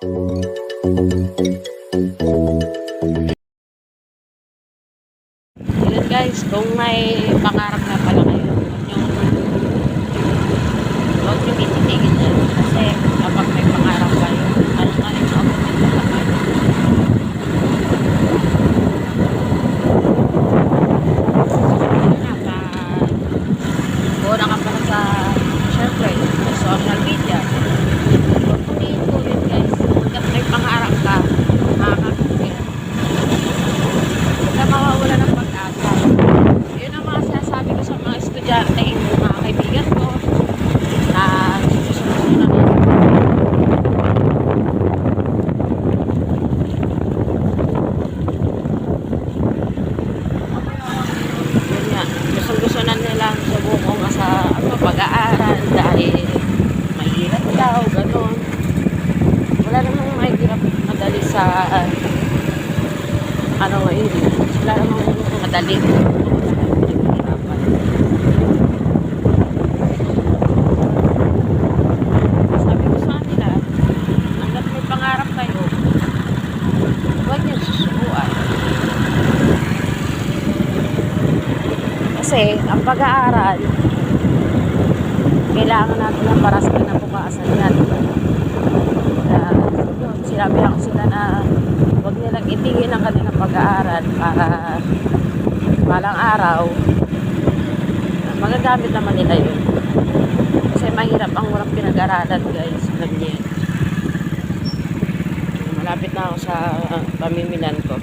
Yun guys, kung may pangarap na pala kayo, huwag nyo tititigil yan. Kasi kapag may pangarap kayo, ano nga rin ako nito lang kayo. Una ka pala sa, syempre, sa social media. Huwag mo tiituloy guys. Hanggang may pangarap ka, makakakit. Huwag na mawawala ng pag-asa. Yun ang mga sinasabi ko sa mga estudyante, mga kaibigan ko, na susunod na nila. Yun nga, gusto na nilang subukong sa pag-aaral dahil mahirap daw, gano'n. Wala namang mahirap madali sa ano ngayon. Wala namang madali. Sabi ko sa kanila, hanggat may pangarap kayo, huwag niyo susubuan. Kasi ang pag-aaral, kailangan natin ng para sa kinabukasan yan. Sinabi ako sila na huwag nilang itigil ang kanilang pag-aaral para balang araw magagamit naman nila yun. Kasi mahirap ang walang pinag-aralan guys. Alam niyo yan. Malapit na ako sa pamimilan ko.